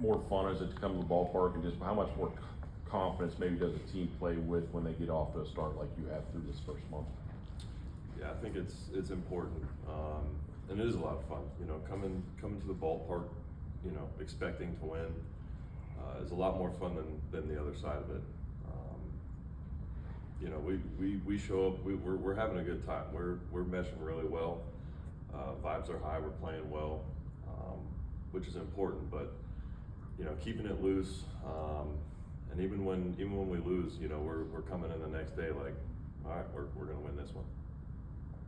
more fun is it to come to the ballpark, and just how much more confidence maybe does a team play with when they get off to a start like you have through this first month? Yeah, I think it's important, and it is a lot of fun. You know, coming to the ballpark, you know, expecting to win is a lot more fun than the other side of it. You know, we show up, we're having a good time. We're meshing really well. Vibes are high. We're playing well, which is important. But you know, keeping it loose, and even when we lose, you know, we're coming in the next day like, all right, we're gonna win this one.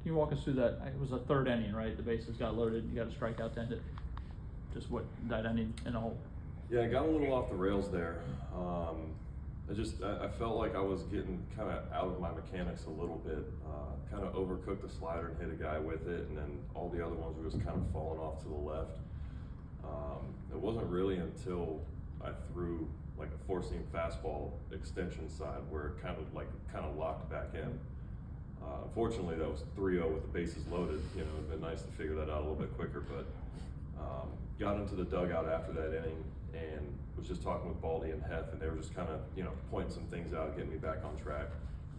Can you walk us through that? It was a third inning, right? The bases got loaded. You got a strikeout to end it. Just what that inning in a whole. Yeah, I got a little off the rails there. I felt like I was getting kind of out of my mechanics a little bit. Kind of overcooked the slider and hit a guy with it, and then all the other ones were just kind of falling off to the left. It wasn't really until I threw like a four-seam fastball extension side where it kind of locked back in. Unfortunately, that was 3-0 with the bases loaded. You know, it'd been nice to figure that out a little bit quicker, but got into the dugout after that inning and was just talking with Baldy and Heth, and they were just kind of, you know, pointing some things out, getting me back on track.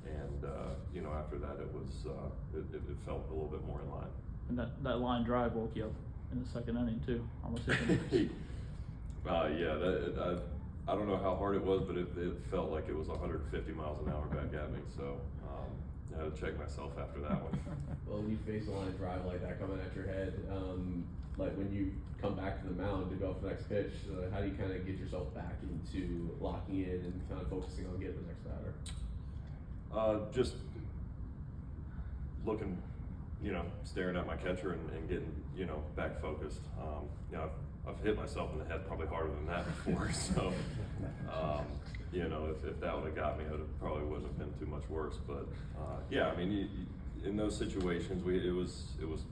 And you know, after that, it was it felt a little bit more in line. And that line drive woke you up in the second inning too. Almost hit yeah, I don't know how hard it was, but it felt like it was 150 miles an hour back at me. So I had to check myself after that one. Well, when you face a line drive like that coming at your head, like when you come back to the mound to go for the next pitch, how do you kind of get yourself back into locking in and kind of focusing on getting the next batter? Just looking, you know, staring at my catcher and getting, you know, back focused. You know, I've hit myself in the head probably harder than that before, so you know, if that would have got me, it probably wouldn't have been too much worse. But yeah, I mean, in those situations, it was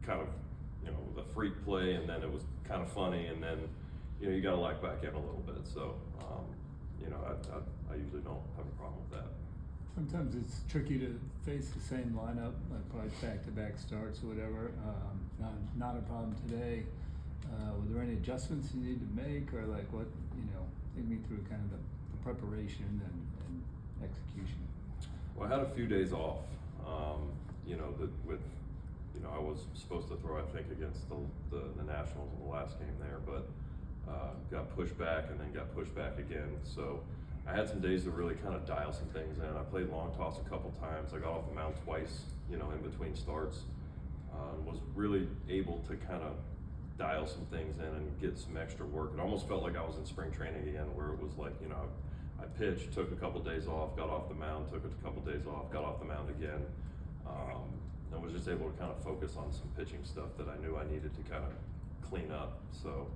kind of, you know, the freak play, and then it was kind of funny, and then, you know, you got to lock back in a little bit. So you know, I usually don't have a problem with that. Sometimes it's tricky to face the same lineup, like probably back-to-back starts or whatever. Not a problem today. Were there any adjustments you need to make, or like what, you know, take me through kind of the preparation and execution? Well, I had a few days off. You know, I was supposed to throw, I think, against the Nationals in the last game there, but got pushed back and then got pushed back again. So I had some days to really kind of dial some things in. I played long toss a couple times. I got off the mound twice, you know, in between starts. Was really able to kind of dial some things in and get some extra work. It almost felt like I was in spring training again, where it was like, you know, I pitched, took a couple days off, got off the mound, took a couple days off, got off the mound again, and was just able to kind of focus on some pitching stuff that I knew I needed to kind of clean up. So,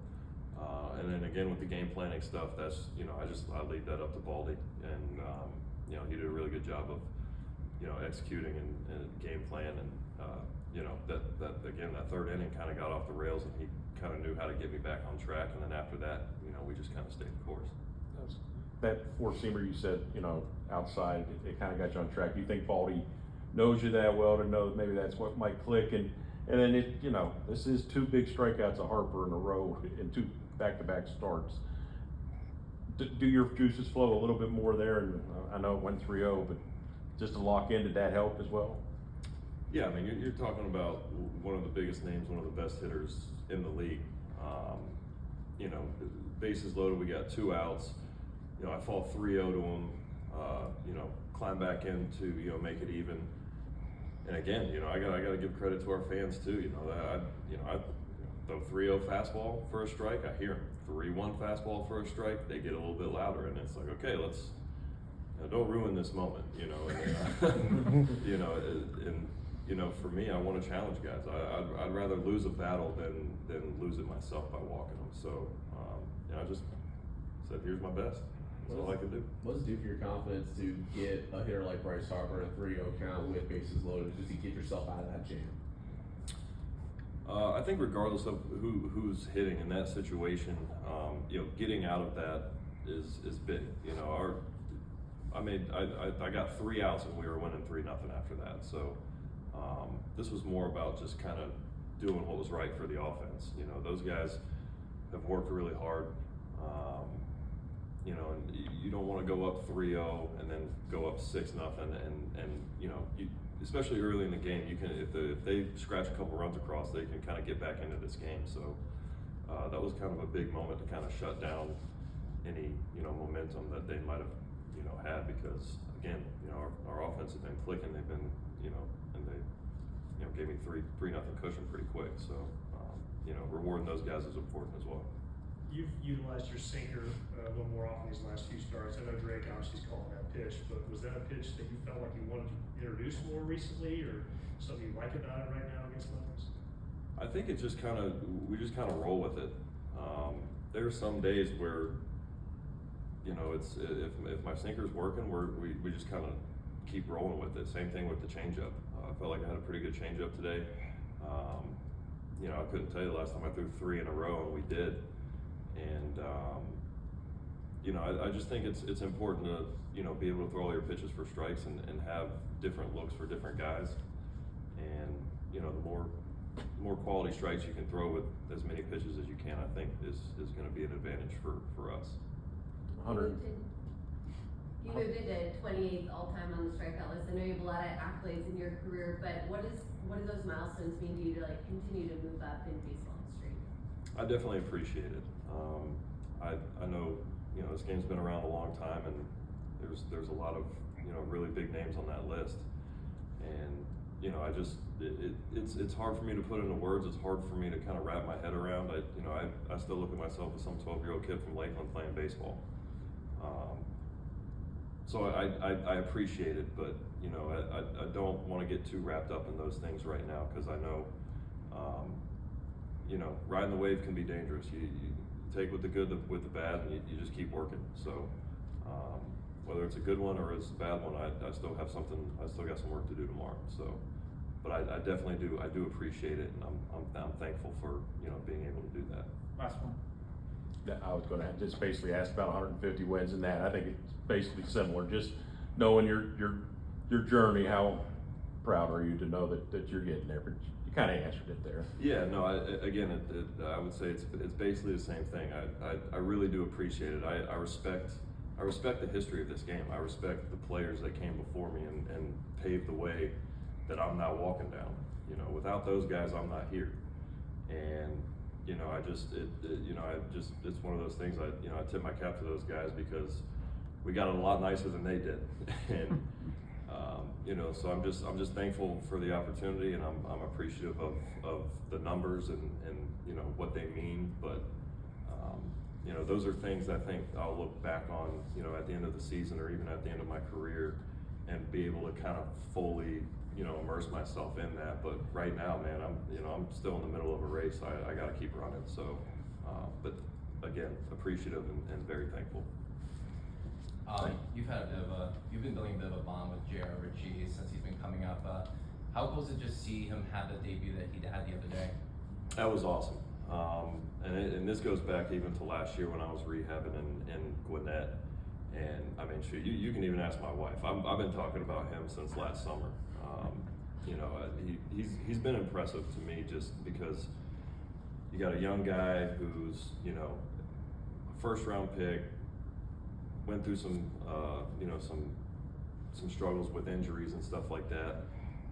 and then again with the game planning stuff, that's, you know, I leave that up to Baldy, and you know, he did a really good job of, you know, executing and game plan, and you know, that again, that third inning kind of got off the rails, and he kind of knew how to get me back on track, and then after that, you know, we just kind of stayed the course. That four-seamer you said, you know, outside, it kind of got you on track. Do you think Baldy knows you that well to know that maybe that's what might click? And then it, you know, this is two big strikeouts of Harper in a row in two back-to-back starts. Do your juices flow a little bit more there? And I know it went 3-0, but just to lock in, did that help as well? Yeah, I mean, you're talking about one of the biggest names, one of the best hitters in the league. You know, bases loaded, we got 2 outs. You know, I fall 3-0 to him. You know, climb back in to, you know, make it even. And again, you know, I gotta give credit to our fans too. You know, I throw 3-0 fastball for a strike, I hear him. 3-1 fastball for a strike, they get a little bit louder, and it's like, okay, let's, you know, don't ruin this moment. You know, and, you know, and you know, for me, I want to challenge guys. I'd rather lose a battle than lose it myself by walking them. So, you know, I just said, here's my best. That's all I can do. What does it do for your confidence to get a hitter like Bryce Harper in a 3-0 count with bases loaded, just to get yourself out of that jam? I think regardless of who's hitting in that situation, you know, getting out of that is big. You know, I got 3 outs and we were winning 3-0 after that. So this was more about just kind of doing what was right for the offense. You know, those guys have worked really hard. you know, and you don't wanna go up 3-0 and then go up 6-0 and, you know, especially early in the game, you can, if they scratch a couple runs across, they can kinda get back into this game, so, that was kind of a big moment to kinda shut down any, you know, momentum that they might have, you know, had, because again, you know, our offense has been clicking, they've been, you know, and they, you know, gave me 3-0 cushion pretty quick, so, you know, rewarding those guys is important as well. You've utilized your sinker a little more often these last few starts. I know Drake obviously is calling that pitch, but was that a pitch that you felt like you wanted to introduce more recently, or something you like about it right now against Phillies? I think it just kind of, we just kind of roll with it. There's some days where, you know, it's, if my sinker's working, we just kind of keep rolling with it. Same thing with the changeup. I felt like I had a pretty good changeup today. You know, I couldn't tell you the last time I threw 3 in a row, and we did. And, you know, I just think it's important to, you know, be able to throw all your pitches for strikes and have different looks for different guys. And, you know, the more quality strikes you can throw with as many pitches as you can, I think is gonna be an advantage for us. 100. You moved into 28th all-time on the strikeout list. I know you have a lot of accolades in your career, but what do those milestones mean to you to like continue to move up in baseball history? I definitely appreciate it. I know, you know, this game's been around a long time, and there's a lot of, you know, really big names on that list. And, you know, it's hard for me to put into words. It's hard for me to kind of wrap my head around. I still look at myself as some 12-year-old kid from Lakeland playing baseball. So I appreciate it, but, you know, I don't want to get too wrapped up in those things right now, because I know, you know, riding the wave can be dangerous. You take with the good with the bad, and you just keep working. So whether it's a good one or it's a bad one, I still got some work to do tomorrow. So, but I definitely do. I do appreciate it, and I'm thankful for, you know, being able to do that. Last one. I was going to just basically ask about 150 wins and that. I think it's basically similar. Just knowing your journey, how proud are you to know that you're getting there? But you kind of answered it there. Yeah, no. I would say it's basically the same thing. I really do appreciate it. I respect the history of this game. I respect the players that came before me and paved the way that I'm now walking down. You know, without those guys, I'm not here. And you know, it's one of those things. I tip my cap to those guys, because we got it a lot nicer than they did. And you know, so I'm just thankful for the opportunity, and I'm appreciative of the numbers and you know what they mean. But you know, those are things I think I'll look back on, you know, at the end of the season or even at the end of my career, and be able to kind of fully, you know, immerse myself in that. But right now, man, I'm still in the middle of a race. I got to keep running. So, but again, appreciative and very thankful. You've been building a bit of a bond with J.R. Ritchie since he's been coming up. How cool is it to see him have the debut that he had the other day? That was awesome. And this goes back even to last year when I was rehabbing in Gwinnett. And I mean, shoot, you can even ask my wife. I've been talking about him since last summer. You know, he's been impressive to me, just because you got a young guy who's, you know, a first-round pick, went through some struggles with injuries and stuff like that,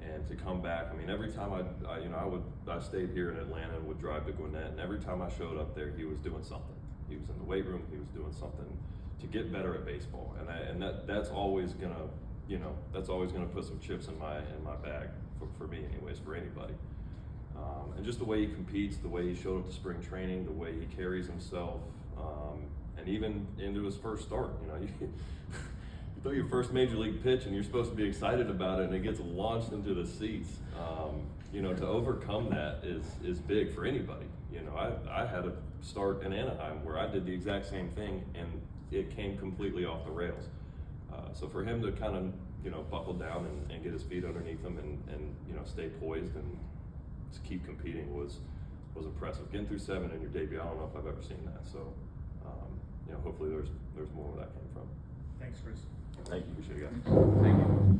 and to come back. I mean, every time I stayed here in Atlanta and would drive to Gwinnett, and every time I showed up there, he was doing something. He was in the weight room. He was doing something to get better at baseball, and that's always gonna, you know, that's always gonna put some chips in my bag for me, anyways, for anybody. And just the way he competes, the way he showed up to spring training, the way he carries himself, and even into his first start. You know, you throw your first major league pitch and you're supposed to be excited about it, and it gets launched into the seats. You know, to overcome that is big for anybody. You know, I had a start in Anaheim where I did the exact same thing, and it came completely off the rails. So for him to kind of, you know, buckle down and get his feet underneath him and you know, stay poised and just keep competing was impressive. Getting through 7 in your debut, I don't know if I've ever seen that. So, you know, hopefully there's more where that came from. Thanks, Chris. Thank you. Appreciate it, guys. Thank you.